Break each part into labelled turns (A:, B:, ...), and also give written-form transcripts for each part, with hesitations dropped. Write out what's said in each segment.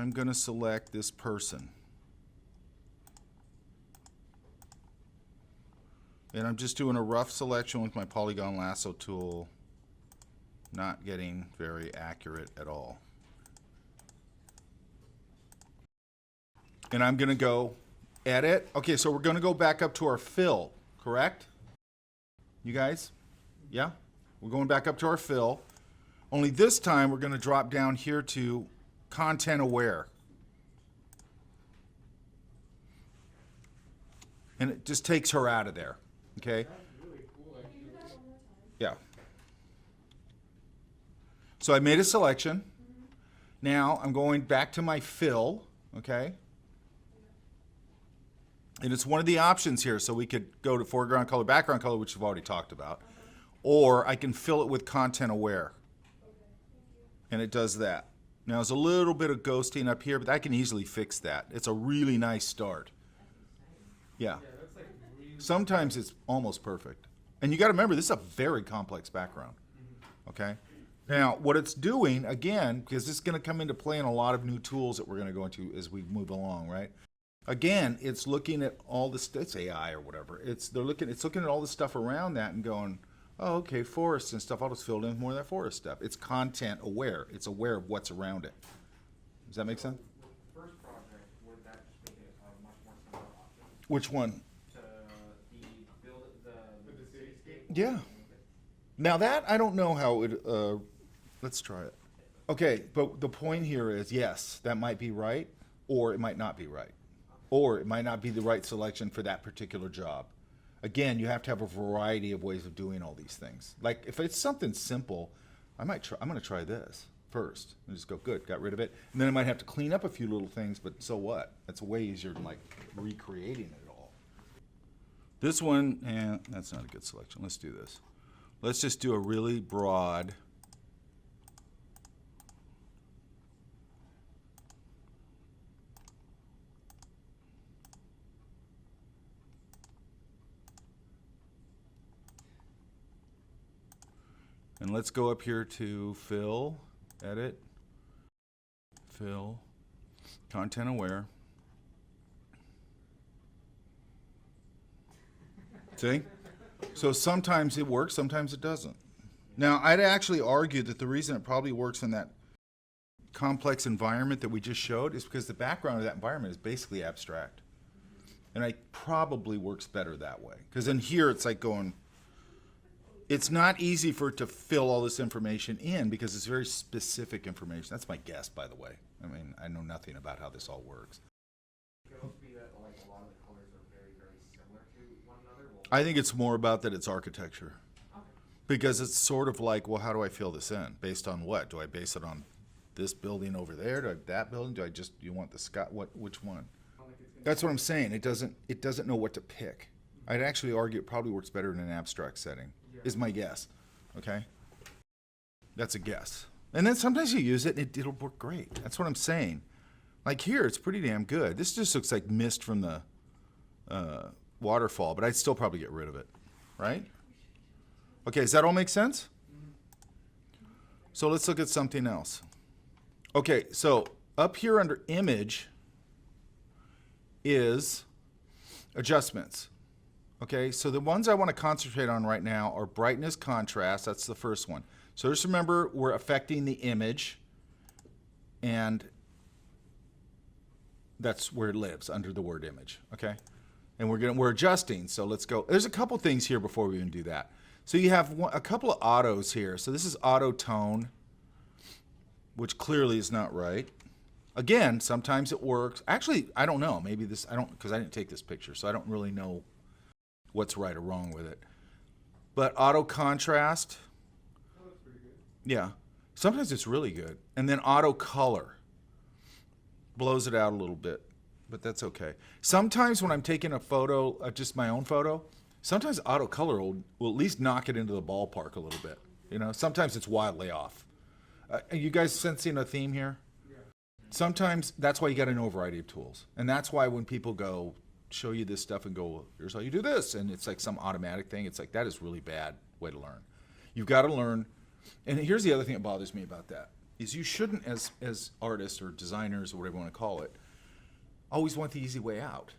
A: I'm going to select this person. And I'm just doing a rough selection with my polygon lasso tool, not getting very accurate at all. And I'm going to go edit. Okay, so we're going to go back up to our fill, correct? You guys? Yeah? We're going back up to our fill. Only this time we're going to drop down here to content aware. And it just takes her out of there. Okay? Yeah. So I made a selection. Now I'm going back to my fill, okay? And it's one of the options here, so we could go to foreground color, background color, which we've already talked about. Or I can fill it with content aware. And it does that. Now there's a little bit of ghosting up here, but I can easily fix that. It's a really nice start. Yeah. Sometimes it's almost perfect. And you got to remember, this is a very complex background. Okay? Now, what it's doing, again, because this is going to come into play in a lot of new tools that we're going to go into as we move along, right? Again, it's looking at all this, it's AI or whatever. It's looking at all the stuff around that and going, oh, okay, forests and stuff, I'll just fill in with more of that forest stuff. It's content aware. It's aware of what's around it. Does that make sense?
B: With the first project, would that just make it a much more simpler option?
A: Which one?
B: To build the cityscape?
A: Yeah. Now that, I don't know how it, let's try it. Okay, but the point here is, yes, that might be right, or it might not be right. Or it might not be the right selection for that particular job. Again, you have to have a variety of ways of doing all these things. Like if it's something simple, I'm going to try this first and just go, good, got rid of it. And then I might have to clean up a few little things, but so what? That's way easier than like recreating it all. This one, and that's not a good selection. Let's do this. Let's just do a really broad. And let's go up here to fill, edit, fill, content aware. See? So sometimes it works, sometimes it doesn't. Now, I'd actually argue that the reason it probably works in that complex environment that we just showed is because the background of that environment is basically abstract. And it probably works better that way. Because in here, it's like going, it's not easy for it to fill all this information in because it's very specific information. That's my guess, by the way. I mean, I know nothing about how this all works.
B: It could also be that like a lot of the colors are very, very similar to one another.
A: I think it's more about that it's architecture.
B: Okay.
A: Because it's sort of like, well, how do I fill this in? Based on what? Do I base it on this building over there? Do I that building? Do you want the sky? Which one? That's what I'm saying. It doesn't know what to pick. I'd actually argue it probably works better in an abstract setting. Is my guess, okay? That's a guess. And then sometimes you use it and it'll work great. That's what I'm saying. Like here, it's pretty damn good. This just looks like mist from the waterfall, but I'd still probably get rid of it, right? Okay, does that all make sense? So let's look at something else. Okay, so up here under image is adjustments. Okay, so the ones I want to concentrate on right now are brightness, contrast. That's the first one. So just remember, we're affecting the image, and that's where it lives, under the word image. Okay, and we're adjusting. So let's go. There's a couple things here before we even do that. So you have a couple of autos here. So this is auto tone, which clearly is not right. Again, sometimes it works. Actually, I don't know. Maybe this because I didn't take this picture, so I don't really know what's right or wrong with it. But auto contrast,
C: Oh, that's pretty good.
A: yeah, sometimes it's really good. And then auto color blows it out a little bit, but that's okay. Sometimes when I'm taking a photo, just my own photo, sometimes auto color will at least knock it into the ballpark a little bit. You know, sometimes it's wildly off. Are you guys sensing a theme here?
C: Yeah.
A: Sometimes that's why you got to know a variety of tools. And that's why when people go, show you this stuff and go, well, here's how you do this, and it's like some automatic thing, it's like, that is really bad way to learn. You've got to learn. And here's the other thing that bothers me about that. is you shouldn't, as artists or designers or whatever you want to call it, always want the easy way out.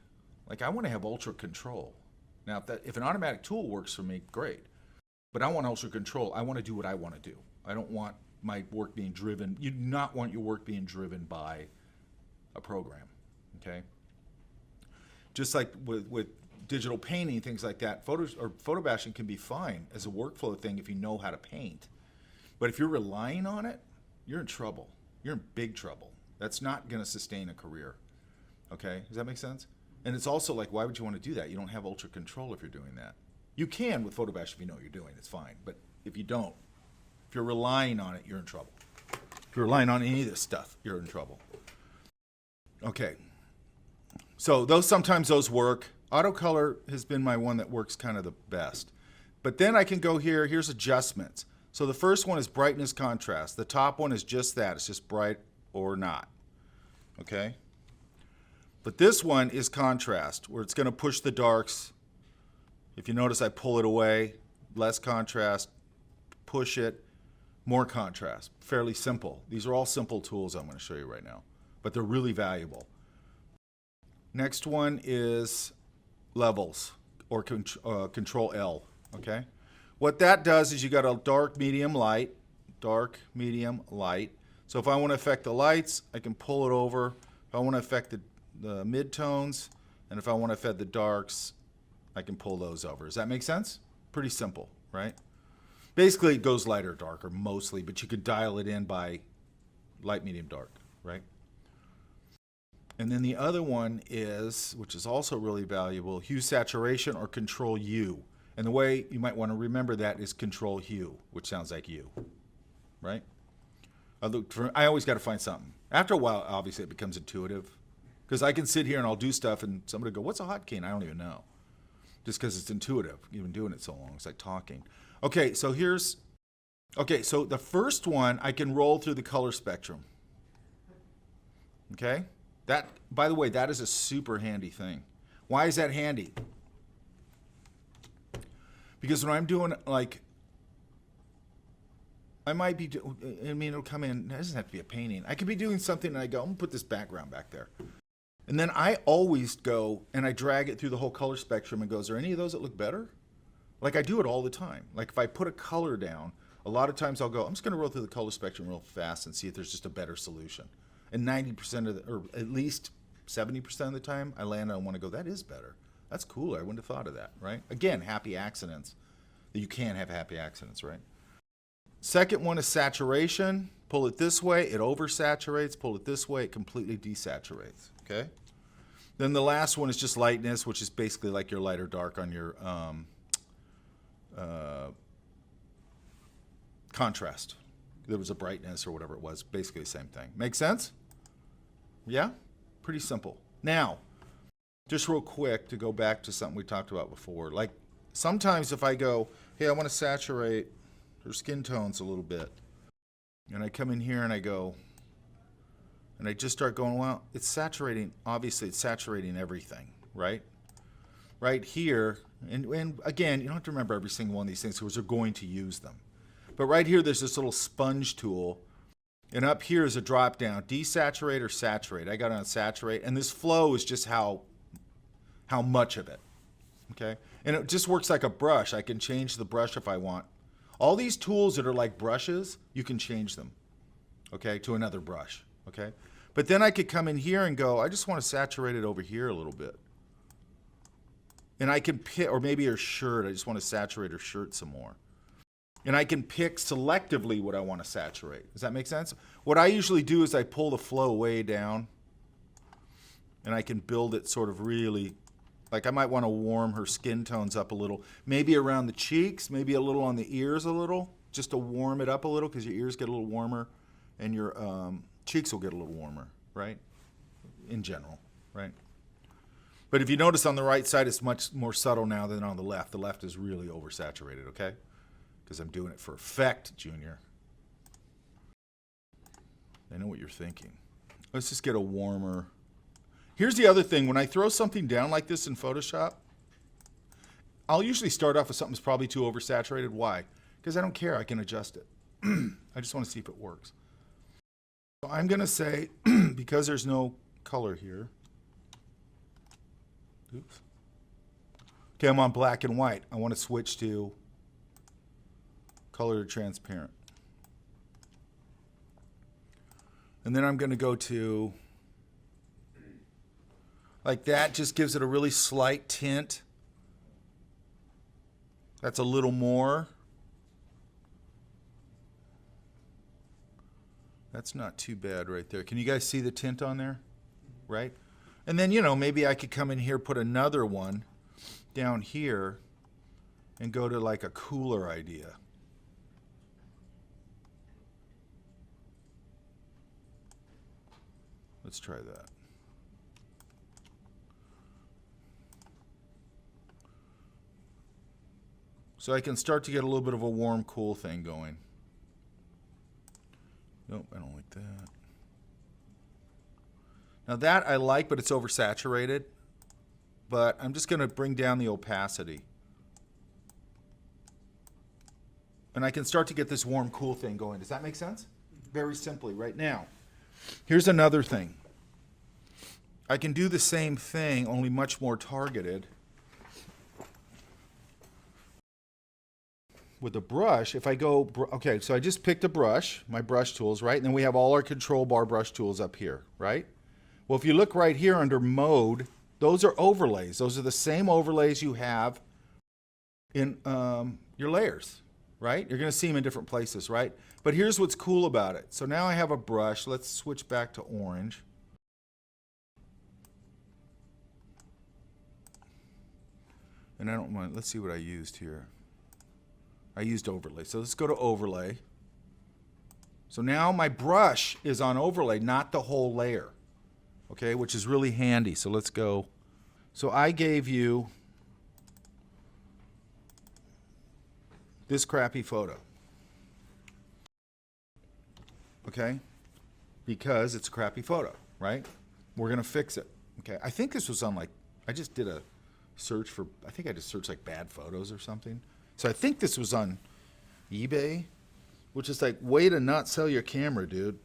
A: Like, I want to have ultra control. Now, if an automatic tool works for me, great. But I want ultra control. I want to do what I want to do. I don't want my work being driven. You do not want your work being driven by a program, okay? Just like with digital painting, things like that, photo bashing can be fine as a workflow thing if you know how to paint. But if you're relying on it, you're in trouble. You're in big trouble. That's not going to sustain a career. Okay? Does that make sense? And it's also like, why would you want to do that? You don't have ultra control if you're doing that. You can with Photobash if you know what you're doing. It's fine. But if you don't, if you're relying on it, you're in trouble. If you're relying on any of this stuff, you're in trouble. Okay. So sometimes those work. AutoColor has been my one that works kind of the best. But then I can go here. Here's adjustments. So the first one is brightness contrast. The top one is just that. It's just bright or not. Okay? But this one is contrast, where it's going to push the darks. If you notice, I pull it away. Less contrast. Push it. More contrast. Fairly simple. These are all simple tools I'm going to show you right now. But they're really valuable. Next one is levels, or Control L. Okay? What that does is you got a dark, medium, light. Dark, medium, light. So if I want to affect the lights, I can pull it over. If I want to affect the midtones, and if I want to affect the darks, I can pull those over. Does that make sense? Pretty simple, right? Basically, it goes lighter or darker mostly, but you could dial it in by light, medium, dark, right? And then the other one is, which is also really valuable, hue saturation or Control U. And the way you might want to remember that is Control Hue, which sounds like you, right? I always got to find something. After a while, obviously, it becomes intuitive. Because I can sit here and I'll do stuff and somebody will go, what's a hotkey? And I don't even know. Just because it's intuitive. You've been doing it so long. It's like talking. Okay, so so the first one, I can roll through the color spectrum. Okay? That, by the way, that is a super handy thing. Why is that handy? Because when I'm doing, like, I might be, it'll come in, it doesn't have to be a painting. I could be doing something and I go, I'm going to put this background back there. And then I always go and I drag it through the whole color spectrum and go, is there any of those that look better? Like, I do it all the time. Like, if I put a color down, a lot of times I'll go, I'm just going to roll through the color spectrum real fast and see if there's just a better solution. And 90% of or at least 70% of the time, I land on one and go, that is better. That's cooler. I wouldn't have thought of that, right? Again, happy accidents. You can have happy accidents, right? Second one is saturation. Pull it this way, it oversaturates. Pull it this way, it completely desaturates, okay? Then the last one is just lightness, which is basically like your light or dark on your contrast. There was a brightness or whatever it was, basically the same thing. Make sense? Yeah? Pretty simple. Now, just real quick to go back to something we talked about before. Like, sometimes if I go, hey, I want to saturate her skin tones a little bit, and I come in here and I go, and I just start going, well, it's saturating, obviously it's saturating everything, right? Right here, and again, you don't have to remember every single one of these things because we're going to use them. But right here, there's this little sponge tool, and up here is a drop down, desaturate or saturate. I got on saturate, and this flow is just how much of it, okay? And it just works like a brush. I can change the brush if I want. All these tools that are like brushes, you can change them, okay, to another brush, okay? But then I could come in here and go, I just want to saturate it over here a little bit. And I can pick, or maybe her shirt, I just want to saturate her shirt some more. And I can pick selectively what I want to saturate. Does that make sense? What I usually do is I pull the flow way down, and I can build it sort of really, like I might want to warm her skin tones up a little, maybe around the cheeks, maybe a little on the ears a little, just to warm it up a little because your ears get a little warmer and your cheeks will get a little warmer, right? In general, right? But if you notice on the right side, it's much more subtle now than on the left. The left is really oversaturated, okay? Because I'm doing it for effect, Junior. I know what you're thinking. Let's just get a warmer. Here's the other thing. When I throw something down like this in Photoshop, I'll usually start off with something that's probably too oversaturated. Why? Because I don't care. I can adjust it. I just want to see if it works. So I'm going to say, because there's no color here. Oops. Okay, I'm on black and white. I want to switch to color to transparent. And then I'm going to go to, like that just gives it a really slight tint. That's a little more. That's not too bad right there. Can you guys see the tint on there? Right? And then, you know, maybe I could come in here, put another one down here, and go to like a cooler idea. Let's try that. So I can start to get a little bit of a warm, cool thing going. Nope, I don't like that. Now that I like, but it's oversaturated. But I'm just going to bring down the opacity. And I can start to get this warm, cool thing going. Does that make sense? Very simply, right now. Here's another thing. I can do the same thing, only much more targeted. With a brush, if I go, okay, so I just picked a brush, my brush tools, right? And then we have all our control bar brush tools up here, right? Well, if you look right here under mode, those are overlays. Those are the same overlays you have in your layers, right? You're going to see them in different places, right? But here's what's cool about it. So now I have a brush. Let's switch back to orange. And I don't want, let's see what I used here. I used overlay. So let's go to overlay. So now my brush is on overlay, not the whole layer. Okay, which is really handy. So let's go. So I gave you this crappy photo. Okay? Because it's a crappy photo, right? We're going to fix it. Okay, I think this was on like, I just did a search for, I think I just searched like bad photos or something. So I think this was on eBay, which is like, way to not sell your camera, dude.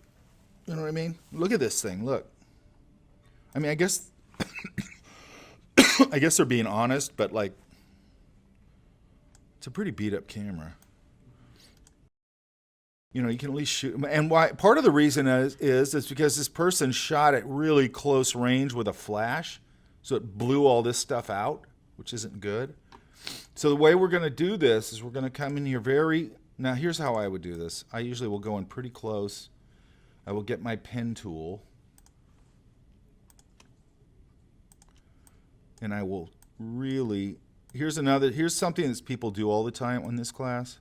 A: You know what I mean? Look at this thing, look. I mean, I guess, I guess they're being honest, but like, it's a pretty beat up camera. You know, you can at least shoot, and why, part of the reason is because this person shot at really close range with a flash, so it blew all this stuff out, which isn't good. So the way we're going to do this is we're going to come in here now here's how I would do this. I usually will go in pretty close. I will get my pen tool, and I will really, here's something that people do all the time in this class,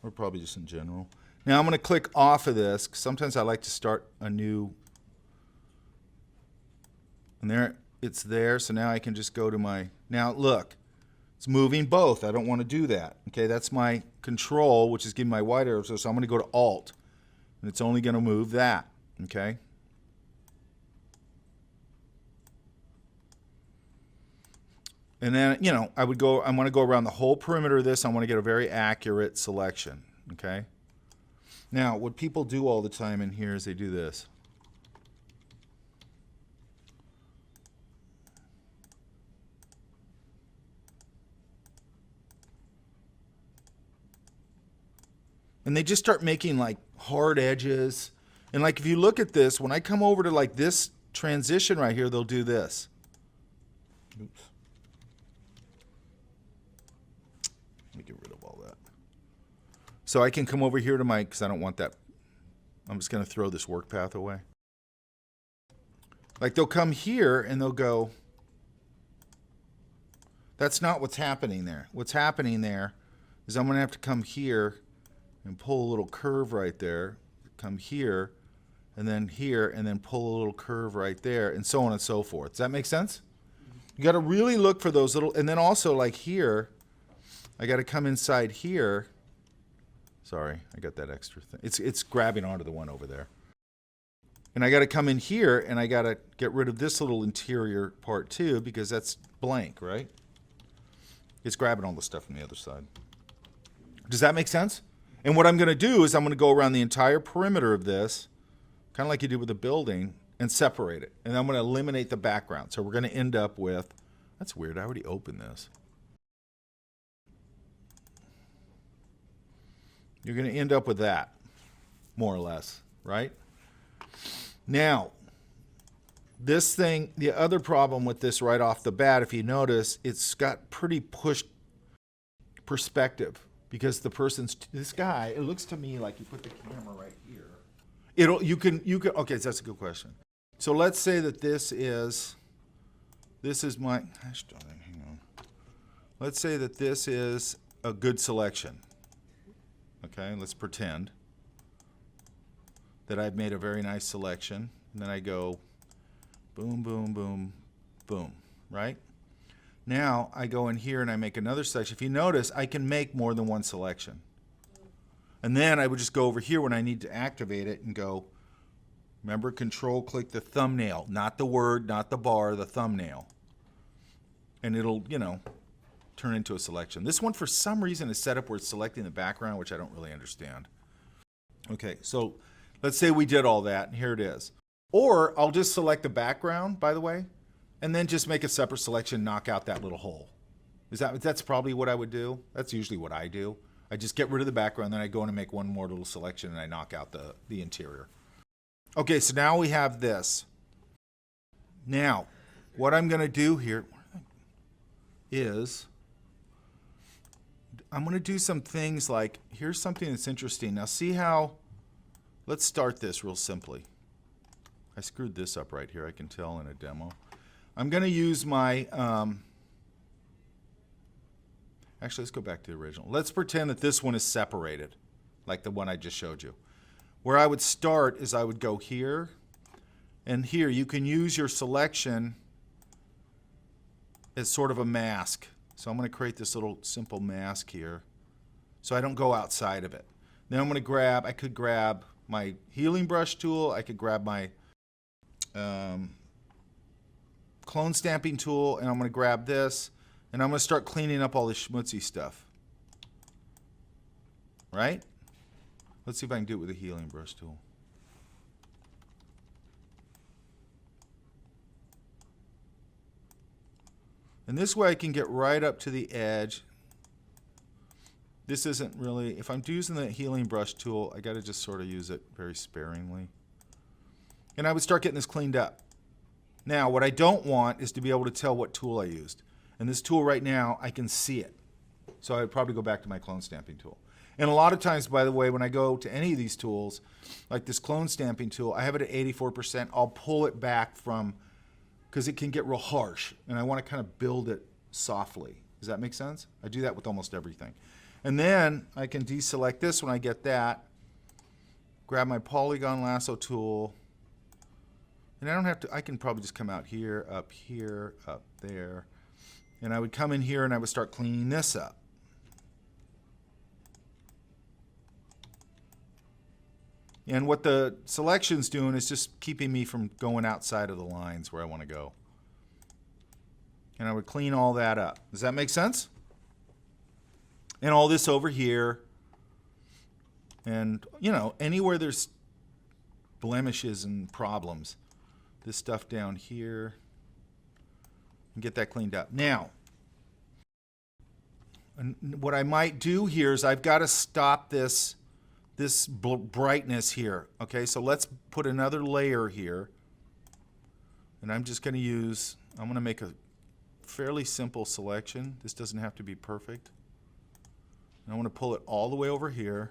A: or probably just in general. Now I'm going to click off of this, 'cause sometimes I like to start a new, and there, it's there, so now I can just go to my, now look, it's moving both. I don't want to do that. Okay, that's my control, which is giving my white arrow, so I'm going to go to Alt, and it's only going to move that, okay? And then, you know, I want to go around the whole perimeter of this. I want to get a very accurate selection, okay? Now, what people do all the time in here is they do this. And they just start making like hard edges. And like if you look at this, when I come over to like this transition right here, they'll do this. Oops. Let me get rid of all that. So I can come over here to my, because I don't want that. I'm just going to throw this work path away. Like they'll come here and they'll go, that's not what's happening there. What's happening there is I'm going to have to come here and pull a little curve right there, come here, and then pull a little curve right there, and so on and so forth. Does that make sense? You got to really look for those little, and then also like here, I got to come inside here. Sorry, I got that extra thing. It's grabbing onto the one over there. And I got to come in here, and I got to get rid of this little interior part too, because that's blank, right? It's grabbing all the stuff from the other side. Does that make sense? And what I'm going to do is I'm going to go around the entire perimeter of this, kind of like you did with the building, and separate it. And I'm going to eliminate the background. So we're going to end up with, that's weird, I already opened this. You're going to end up with that, more or less, right? Now, this thing, the other problem with this right off the bat, if you notice, it's got pretty pushed perspective because the person's, this guy, it looks to me like you put the camera right here. You can, okay, that's a good question. So let's say that this is my, gosh darn, hang on. Let's say that this is a good selection. Okay, let's pretend that I've made a very nice selection. And then I go boom, boom, boom, boom, right? Now I go in here and I make another selection. If you notice, I can make more than one selection. And then I would just go over here when I need to activate it and go, remember, control click the thumbnail, not the word, not the bar, the thumbnail. And it'll, you know, turn into a selection. This one, for some reason, is set up where it's selecting the background, which I don't really understand. Okay, so let's say we did all that, and here it is. Or I'll just select the background, by the way, and then just make a separate selection, knock out that little hole. That's probably what I would do. That's usually what I do. I just get rid of the background, then I go in and make one more little selection, and I knock out the interior. Okay, so now we have this. Now, what I'm going to do here is I'm going to do some things like, here's something that's interesting. Now see how, let's start this real simply. I screwed this up right here, I can tell in a demo. I'm going to use my, actually let's go back to the original. Let's pretend that this one is separated, like the one I just showed you. Where I would start is I would go here and here. You can use your selection as sort of a mask. So I'm going to create this little simple mask here so I don't go outside of it. Then I'm going to grab, I could grab my healing brush tool, I could grab my clone stamping tool, and I'm going to grab this, and I'm going to start cleaning up all this schmutzy stuff. Right? Let's see if I can do it with a healing brush tool. And this way I can get right up to the edge. This isn't really, if I'm using the healing brush tool, I got to just sort of use it very sparingly. And I would start getting this cleaned up. Now, what I don't want is to be able to tell what tool I used. And this tool right now, I can see it. So I would probably go back to my clone stamping tool. And a lot of times, by the way, when I go to any of these tools, like this clone stamping tool, I have it at 84%. I'll pull it back from, because it can get real harsh, and I want to kind of build it softly. Does that make sense? I do that with almost everything. And then I can deselect this when I get that, grab my polygon lasso tool, and I don't have to, I can probably just come out here, up there, and I would come in here and I would start cleaning this up. And what the selection's doing is just keeping me from going outside of the lines where I want to go. And I would clean all that up. Does that make sense? And all this over here. And, you know, anywhere there's blemishes and problems. This stuff down here. And get that cleaned up. Now, what I might do here is I've got to stop this brightness here. Okay, so let's put another layer here. And I'm just going to use, I'm going to make a fairly simple selection. This doesn't have to be perfect. And I want to pull it all the way over here.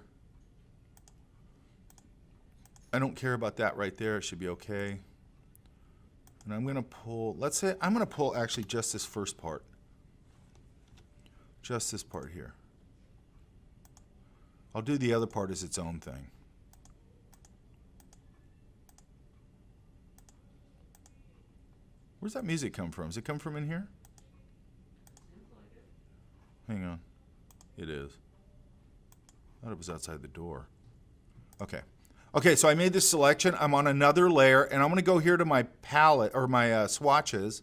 A: I don't care about that right there. It should be okay. And I'm going to pull, let's say, I'm going to pull actually just this first part. Just this part here. I'll do the other part as its own thing. Where's that music come from? Does it come from in here? Hang on. It is. I thought it was outside the door. Okay. Okay, so I made this selection. I'm on another layer, and I'm going to go here to my palette, or my swatches.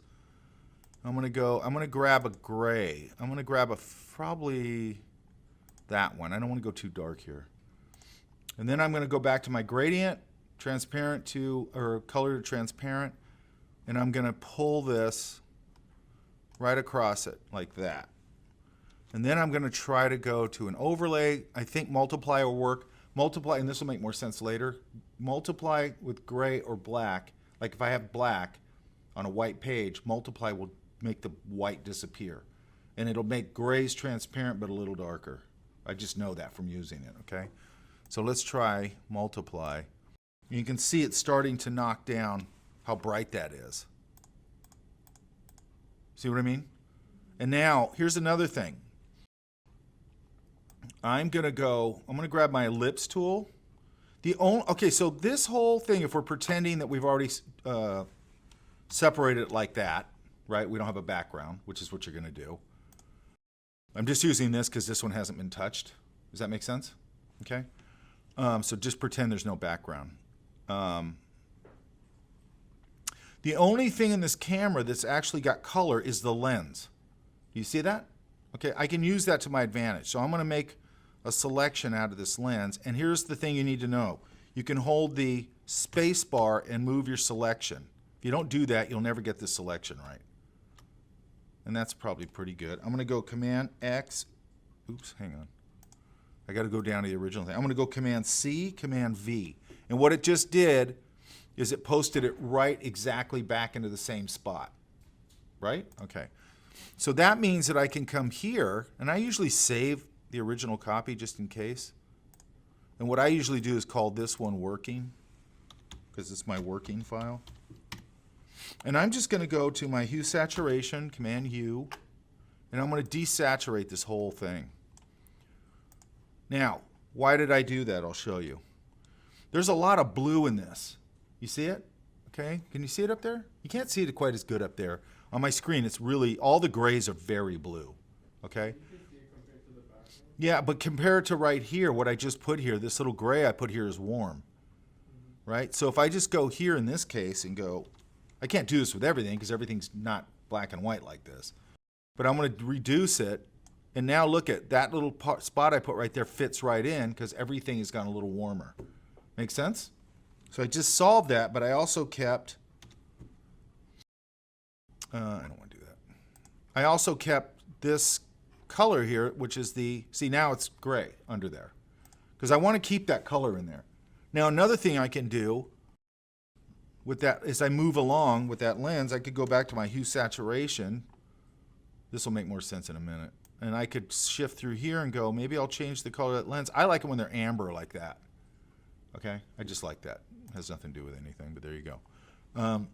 A: I'm going to grab a gray. I'm going to grab probably that one. I don't want to go too dark here. And then I'm going to go back to my gradient transparent to, or color to transparent, and I'm going to pull this right across it like that. And then I'm going to try to go to an overlay. I think multiply will work. Multiply, and this will make more sense later. Multiply with gray or black. Like if I have black on a white page, multiply will make the white disappear. And it'll make grays transparent but a little darker. I just know that from using it, okay? So let's try multiply. You can see it's starting to knock down how bright that is. See what I mean? And now, here's another thing. I'm going to grab my ellipse tool. Okay, so this whole thing, if we're pretending that we've already separated it like that, right? We don't have a background, which is what you're going to do. I'm just using this because this one hasn't been touched. Does that make sense? Okay. So just pretend there's no background. The only thing in this camera that's actually got color is the lens. Do you see that? Okay, I can use that to my advantage. So I'm going to make a selection out of this lens. And here's the thing you need to know. You can hold the space bar and move your selection. If you don't do that, you'll never get this selection right. And that's probably pretty good. I'm going to go Command X. Oops, hang on. I got to go down to the original thing. I'm going to go Command C, Command V. And what it just did is it posted it right exactly back into the same spot. Right? Okay. So that means that I can come here, and I usually save the original copy just in case. And what I usually do is call this one working, because it's my working file. And I'm just going to go to my hue saturation, Command U, and I'm going to desaturate this whole thing. Now, why did I do that? I'll show you. There's a lot of blue in this. You see it? Okay, can you see it up there? You can't see it quite as good up there. On my screen, it's really, all the grays are very blue. Okay? Yeah, but compared to right here, what I just put here, this little gray I put here is warm. Right? So if I just go here in this case and go, I can't do this with everything because everything's not black and white like this. But I'm going to reduce it. And now look at that little spot I put right there fits right in because everything has gone a little warmer. Make sense? So I just solved that, but I also kept, I don't want to do that. I also kept this color here, which is the, see now it's gray under there. Because I want to keep that color in there. Now another thing I can do with that, as I move along with that lens, I could go back to my hue saturation. This will make more sense in a minute. And I could shift through here and go, maybe I'll change the color of that lens. I like it when they're amber like that. Okay, I just like that. It has nothing to do with anything, but there you go.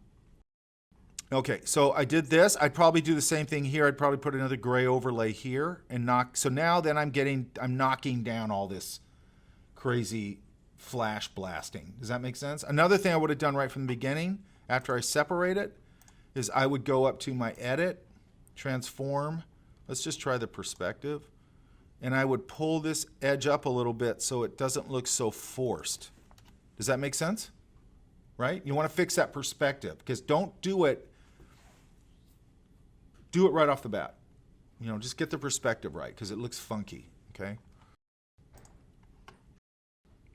A: Okay, so I did this. I'd probably do the same thing here. I'd probably put another gray overlay here and knock. So now then I'm knocking down all this crazy flash blasting. Does that make sense? Another thing I would have done right from the beginning after I separate it is I would go up to my edit, transform. Let's just try the perspective. And I would pull this edge up a little bit so it doesn't look so forced. Does that make sense? Right? You want to fix that perspective because don't do it right off the bat. You know, just get the perspective right because it looks funky, okay?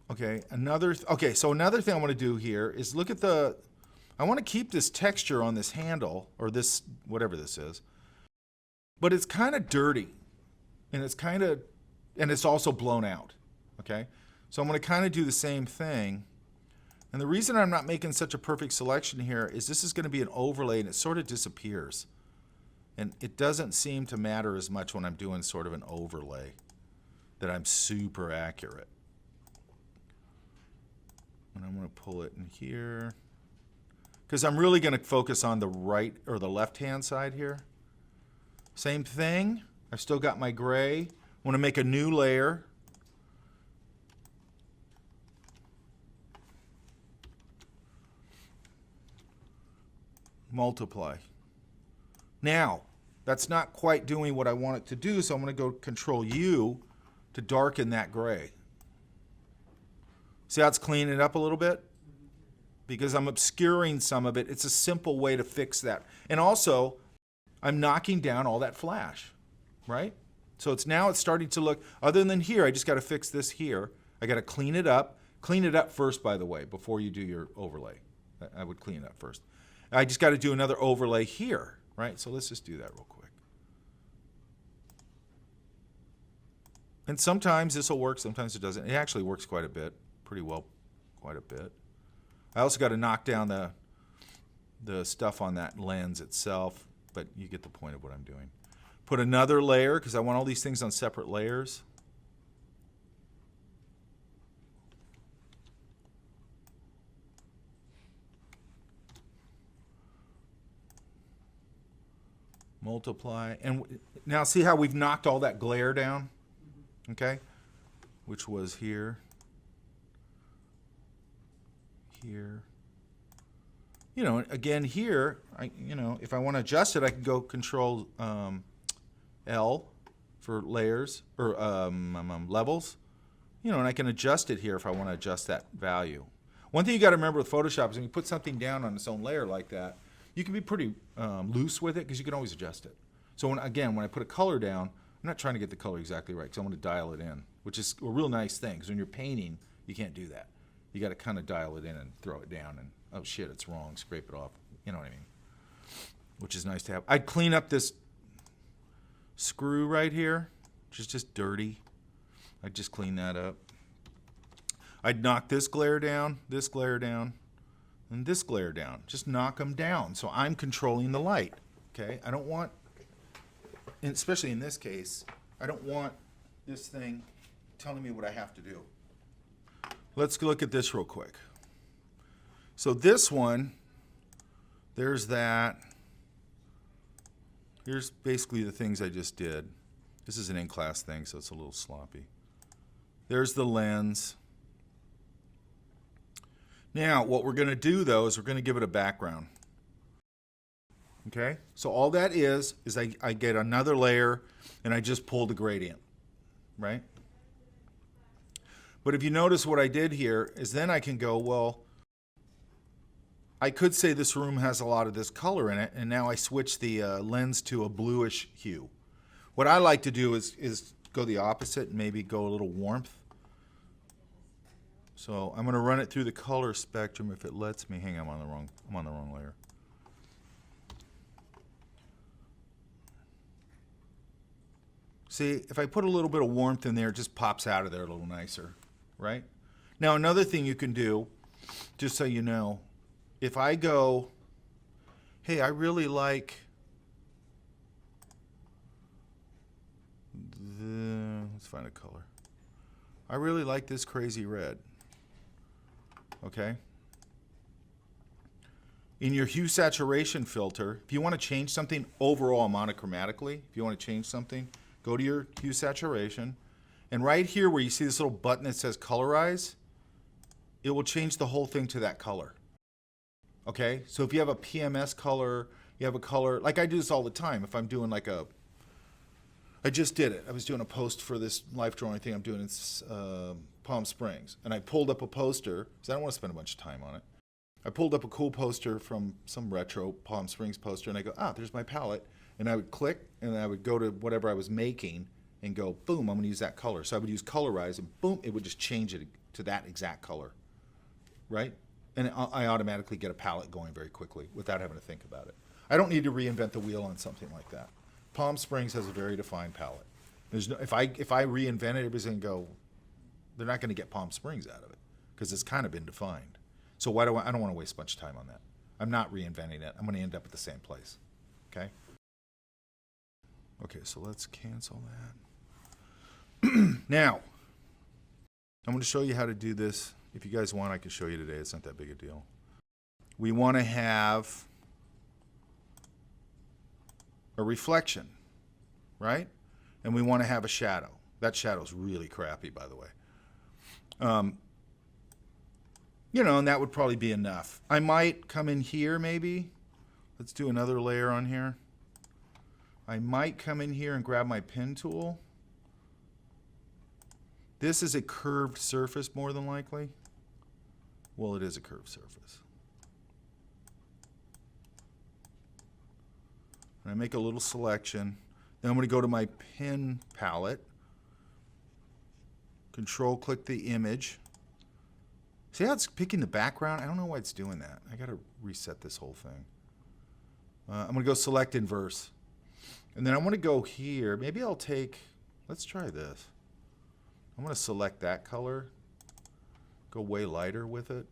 A: Okay, so another thing I want to do here is look at I want to keep this texture on this handle or this, whatever this is, but it's kind of dirty and it's also blown out, okay? So I'm going to kind of do the same thing. And the reason I'm not making such a perfect selection here is this is going to be an overlay and it sort of disappears. And it doesn't seem to matter as much when I'm doing sort of an overlay that I'm super accurate. And I'm going to pull it in here. Because I'm really going to focus on the right or the left-hand side here. Same thing. I've still got my gray. I want to make a new layer. Multiply. Now, that's not quite doing what I want it to do, so I'm going to go Control U to darken that gray. See how it's cleaning it up a little bit? Because I'm obscuring some of it. It's a simple way to fix that. And also, I'm knocking down all that flash, right? So now it's starting to look, other than here, I just got to fix this here. I got to clean it up, Clean it up first, by the way, before you do your overlay. I would clean it up first. I just got to do another overlay here, right? So let's just do that real quick. And sometimes this will work, sometimes it doesn't. It actually works quite a bit, pretty well, quite a bit. I also got to knock down the stuff on that lens itself, but you get the point of what I'm doing. Put another layer, because I want all these things on separate layers. Multiply. And now see how we've knocked all that glare down? Okay? Which was here. Here. You know, again here, if I want to adjust it, I can go Control L for layers or levels. You know, and I can adjust it here if I want to adjust that value. One thing you got to remember with Photoshop is when you put something down on its own layer like that, you can be pretty loose with it because you can always adjust it. So when I put a color down, I'm not trying to get the color exactly right because I want to dial it in, which is a real nice thing because when you're painting, you can't do that. You got to kind of dial it in and throw it down and, oh shit, it's wrong, scrape it off. You know what I mean? Which is nice to have. I'd clean up this screw right here, which is just dirty. I'd just clean that up. I'd knock this glare down, and this glare down. Just knock them down. So I'm controlling the light. Okay? I don't want, and especially in this case, I don't want this thing telling me what I have to do. Let's look at this real quick. So this one, there's that. Here's basically the things I just did. This is an in-class thing, so it's a little sloppy. There's the lens. Now, what we're going to do, though, is we're going to give it a background. Okay? So all that is I get another layer, and I just pull the gradient, right? But if you notice what I did here is then I can go, well, I could say this room has a lot of this color in it, and now I switch the lens to a bluish hue. What I like to do is go the opposite and maybe go a little warmth. So I'm going to run it through the color spectrum if it lets me. Hang on, I'm on the wrong layer. See, if I put a little bit of warmth in there, it just pops out of there a little nicer, right? Now another thing you can do, just so you know, if I go, hey, I really like let's find a color. I really like this crazy red. Okay? In your hue saturation filter, if you want to change something overall monochromatically, if you want to change something, go to your hue saturation, and right here where you see this little button that says colorize, it will change the whole thing to that color. Okay? So if you have a PMS color, you have a color, like I do this all the time. If I'm doing like I just did it. I was doing a post for this life drawing thing I'm doing in Palm Springs. And I pulled up a poster, because I don't want to spend a bunch of time on it. I pulled up a cool poster from some retro Palm Springs poster, and I go, there's my palette. And I would click, and I would go to whatever I was making, and go, boom, I'm going to use that color. So I would use colorize, and boom, it would just change it to that exact color, right? And I automatically get a palette going very quickly without having to think about it. I don't need to reinvent the wheel on something like that. Palm Springs has a very defined palette. There's no, if I reinvent it, everybody's going to go, they're not going to get Palm Springs out of it because it's kind of been defined. So I don't want to waste a bunch of time on that. I'm not reinventing it. I'm going to end up at the same place. Okay? Okay, so let's cancel that. Now, I'm going to show you how to do this. If you guys want, I can show you today. It's not that big a deal. We want to have a reflection, right? And we want to have a shadow. That shadow's really crappy, by the way. And that would probably be enough. I might come in here maybe. Let's do another layer on here. I might come in here and grab my pen tool. This is a curved surface more than likely. Well, it is a curved surface. And I make a little selection. Then I'm going to go to my pen palette. Control click the image. See how it's picking the background? I don't know why it's doing that. I got to reset this whole thing. I'm going to go select inverse. And then I want to go here. Maybe I'll take, let's try this. I'm going to select that color. Go way lighter with it.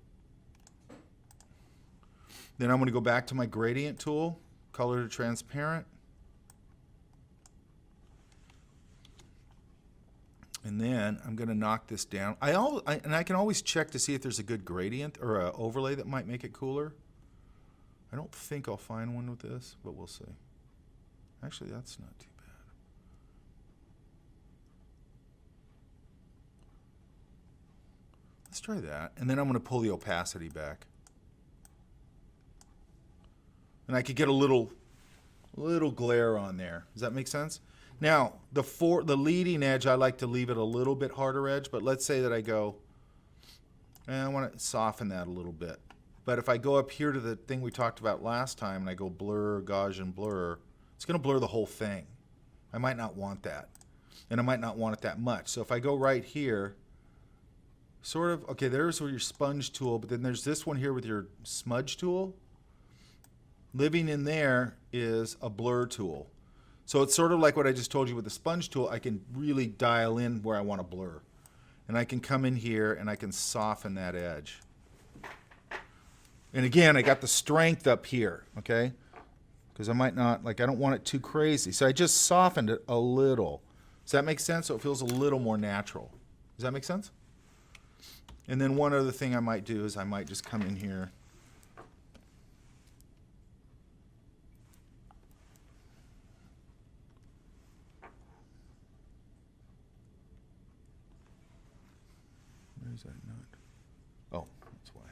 A: Then I'm going to go back to my gradient tool, color to transparent. And then I'm going to knock this down. And I can always check to see if there's a good gradient or an overlay that might make it cooler. I don't think I'll find one with this, but we'll see. Actually, that's not too bad. Let's try that. And then I'm going to pull the opacity back. And I could get a little glare on there. Does that make sense? Now, the leading edge, I like to leave it a little bit harder edge, but let's say that I go, I want to soften that a little bit. But if I go up here to the thing we talked about last time and I go blur, Gaussian blur, it's going to blur the whole thing. I might not want that. And I might not want it that much. So if I go right here, sort of, okay, there's where your sponge tool, but then there's this one here with your smudge tool. Living in there is a blur tool. So it's sort of like what I just told you with the sponge tool. I can really dial in where I want to blur. And I can come in here and I can soften that edge. And again, I got the strength up here, okay? Because I might not, like I don't want it too crazy. So I just softened it a little. Does that make sense? So it feels a little more natural. Does that make sense? And then one other thing I might do is I might just come in here. Where's that nut? Oh, that's why.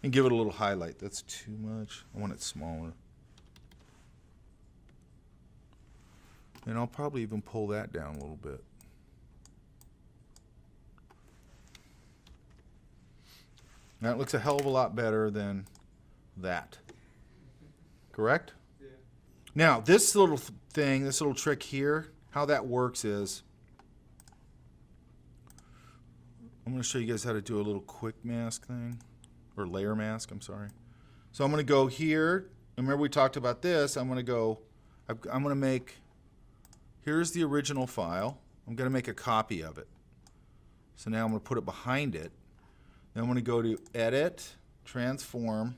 A: And give it a little highlight. That's too much. I want it smaller. And I'll probably even pull that down a little bit. That looks a hell of a lot better than that. Correct? Yeah. Now, this little thing, this little trick here, how that works is, I'm going to show you guys how to do a little quick mask thing, or layer mask, I'm sorry. So I'm going to go here. Remember we talked about this. I'm going to go, I'm going to make, here's the original file. I'm going to make a copy of it. So now I'm going to put it behind it. Then I'm going to go to Edit, Transform,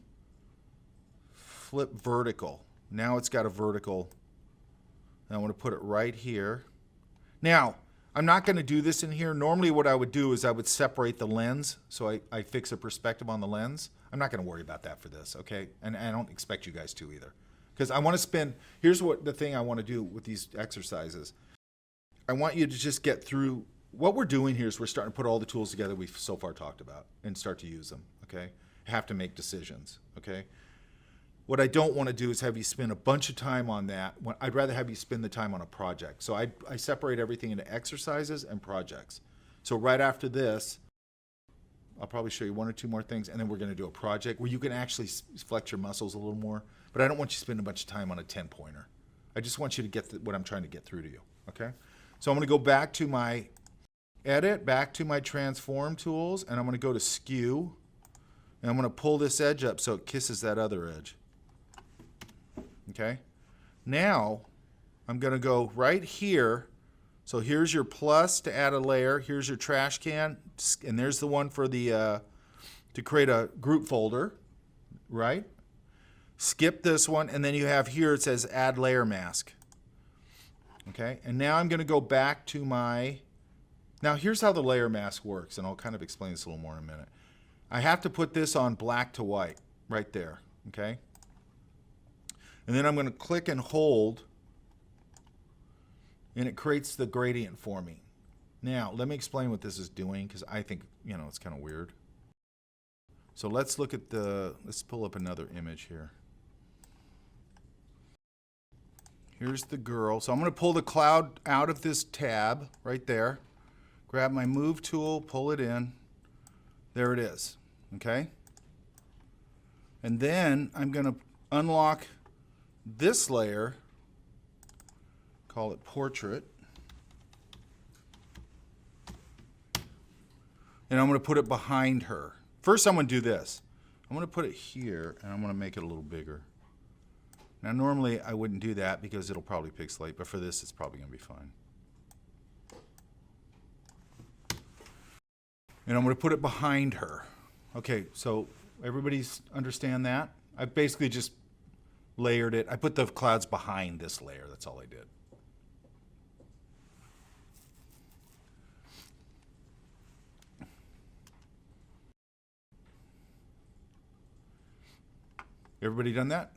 A: Flip Vertical. Now it's got a vertical. And I want to put it right here. Now, I'm not going to do this in here. Normally what I would do is I would separate the lens, so I fix a perspective on the lens. I'm not going to worry about that for this, okay? And I don't expect you guys to either. Because I want to spend, here's what the thing I want to do with these exercises. I want you to just get through, what we're doing here is we're starting to put all the tools together we've so far talked about and start to use them, okay? Have to make decisions, okay? What I don't want to do is have you spend a bunch of time on that. I'd rather have you spend the time on a project. So I separate everything into exercises and projects. So right after this, I'll probably show you one or two more things, and then we're going to do a project where you can actually flex your muscles a little more. But I don't want you to spend a bunch of time on a 10-pointer. I just want you to get what I'm trying to get through to you, okay? So I'm going to go back to my Edit, back to my Transform tools, and I'm going to go to Skew, and I'm going to pull this edge up so it kisses that other edge. Okay, now I'm going to go right here. So here's your plus to add a layer. Here's your trash can, and there's the one for the to create a group folder, right? Skip this one, and then you have here it says add layer mask. Okay, and now I'm going to go back to my. Now here's how the layer mask works, and I'll kind of explain this a little more in a minute. I have to put this on black to white right there. Okay. And then I'm going to click and hold, and it creates the gradient for me. Now, let me explain what this is doing, because I think, you know, it's kind of weird. So let's look at let's pull up another image here. Here's the girl. So I'm going to pull the cloud out of this tab right there, grab my move tool, pull it in. There it is, okay? And then I'm going to unlock this layer, call it portrait, and I'm going to put it behind her. First, I'm going to do this. I'm going to put it here, and I'm going to make it a little bigger. Now, normally, I wouldn't do that because it'll probably pixelate, but for this, it's probably going to be fine. And I'm going to put it behind her. Okay, so everybody's understand that? I basically just layered it. I put the clouds behind this layer. That's all I did. Everybody done that?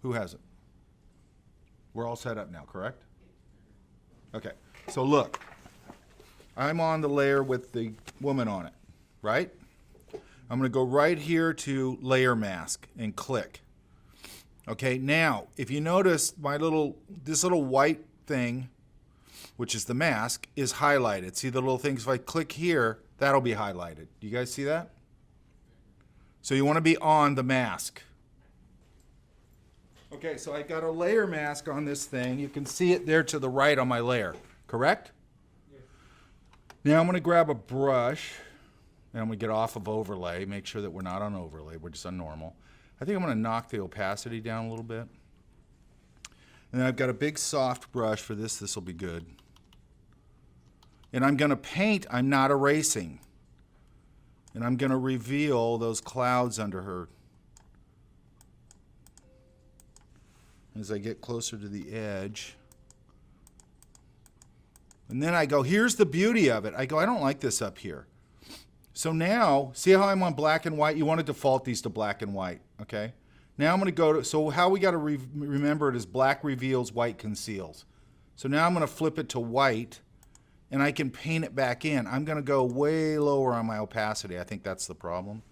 A: Who hasn't? We're all set up now, correct? Okay, so look. I'm on the layer with the woman on it, right? I'm going to go right here to layer mask and click. Okay, now, if you notice this little white thing, which is the mask, is highlighted. See the little things? If I click here, that'll be highlighted. Do you guys see that? So you want to be on the mask. Okay, so I got a layer mask on this thing. You can see it there to the right on my layer, correct? Yes. Now I'm going to grab a brush, and I'm going to get off of overlay, make sure that we're not on overlay, we're just on normal. I think I'm going to knock the opacity down a little bit. And then I've got a big soft brush for this. This will be good. And I'm going to paint. I'm not erasing. And I'm going to reveal those clouds under her. As I get closer to the edge. And then I go, here's the beauty of it. I go, I don't like this up here. So now, see how I'm on black and white? You want to default these to black and white, okay? Now I'm going to go to, so how we got to remember it is black reveals, white conceals. So now I'm going to flip it to white, and I can paint it back in. I'm going to go way lower on my opacity. I think that's the problem.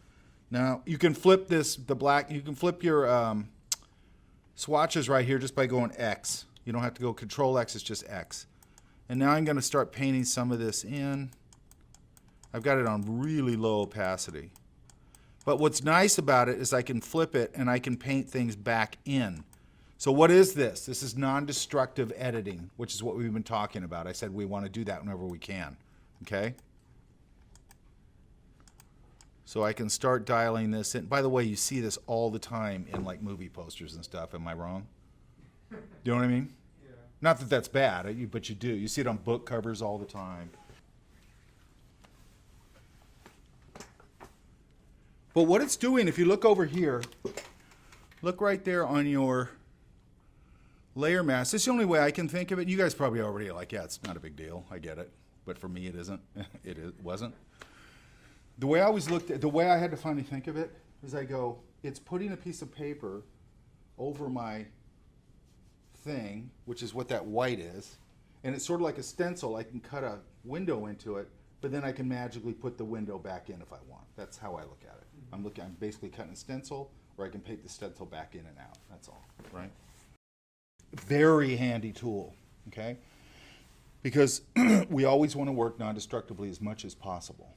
A: Now, you can flip you can flip your swatches right here just by going X. You don't have to go Control X, it's just X. And now I'm going to start painting some of this in. I've got it on really low opacity. But what's nice about it is I can flip it and I can paint things back in. So what is this? This is non-destructive editing, which is what we've been talking about. I said we want to do that whenever we can, okay? So I can start dialing this in. By the way, you see this all the time in like movie posters and stuff. Am I wrong? You know what I mean? Yeah. Not that that's bad, but you do. You see it on book covers all the time. But what it's doing, if you look over here, look right there on your layer mask. It's the only way I can think of it. You guys probably already are like, yeah, it's not a big deal. I get it. But for me, it isn't. It wasn't. The way I always looked at, the way I had to finally think of it is I go, it's putting a piece of paper over my thing, which is what that white is, and it's sort of like a stencil. I can cut a window into it, but then I can magically put the window back in if I want. That's how I look at it. I'm basically cutting a stencil, or I can paint the stencil back in and out. That's all, right? Very handy tool, okay? Because we always want to work non-destructively as much as possible.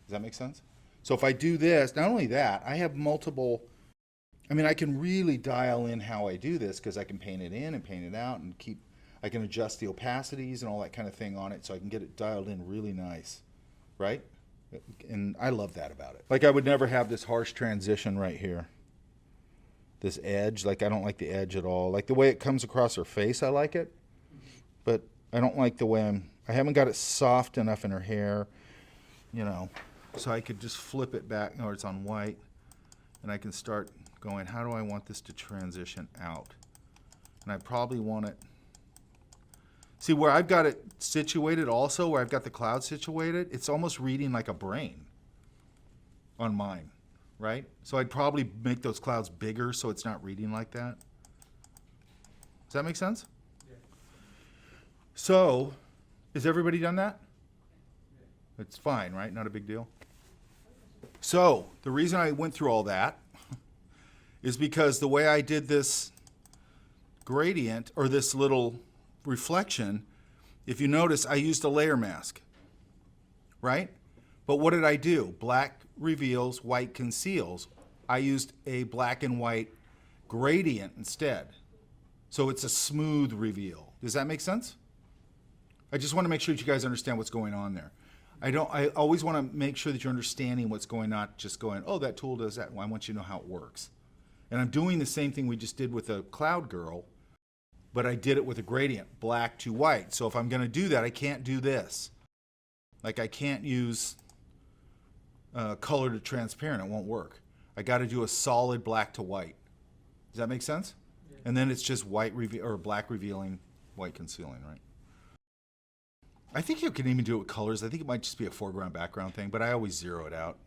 A: Does that make sense? So if I do this, not only that, I have multiple, I can really dial in how I do this because I can paint it in and paint it out and I can adjust the opacities and all that kind of thing on it so I can get it dialed in really nice, right? And I love that about it. Like I would never have this harsh transition right here. This edge, like I don't like the edge at all. Like the way it comes across her face, I like it. But I don't like the way I haven't got it soft enough in her hair, you know. So I could just flip it back, or it's on white, and I can start going, how do I want this to transition out? And I probably want it, see where I've got it situated also, where I've got the cloud situated, it's almost reading like a brain on mine, right? So I'd probably make those clouds bigger so it's not reading like that. Does that make sense? Yeah. So, has everybody done that? Yeah. It's fine, right? Not a big deal? So, the reason I went through all that is because the way I did this gradient, or this little reflection, if you notice, I used a layer mask, right? But what did I do? Black reveals, white conceals. I used a black and white gradient instead. So it's a smooth reveal. Does that make sense? I just want to make sure that you guys understand what's going on there. I always want to make sure that you're understanding what's going on, just going, oh, that tool does that. Well, I want you to know how it works. And I'm doing the same thing we just did with a Cloud Girl, but I did it with a gradient, black to white. So if I'm going to do that, I can't do this. Like I can't use color to transparent. It won't work. I got to do a solid black to white. Does that make sense? Yeah. And then it's just white or black revealing, white concealing, right? I think you can even do it with colors. I think it might just be a foreground background thing, but I always zero it out.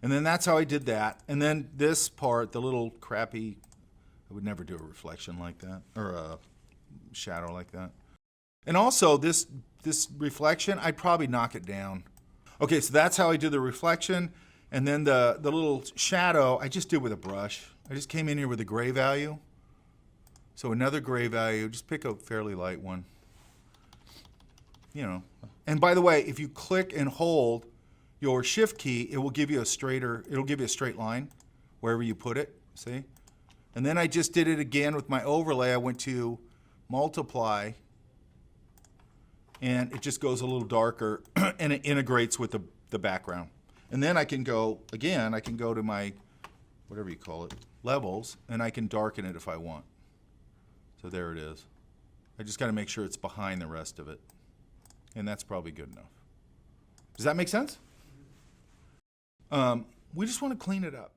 A: And then that's how I did that. And then this part, the little crappy, I would never do a reflection like that or a shadow like that. And also this reflection, I'd probably knock it down. Okay, so that's how I did the reflection. And then the little shadow, I just did with a brush. I just came in here with a gray value. So another gray value, just pick a fairly light one. You know. And by the way, if you click and hold your shift key, it will give you a straight line wherever you put it, see? And then I just did it again with my overlay. I went to multiply, and it just goes a little darker, and it integrates with the background. And then I can go, again, I can go to my, whatever you call it, levels, and I can darken it if I want. So there it is. I just got to make sure it's behind the rest of it. And that's probably good enough. Does that make sense? We just want to clean it up.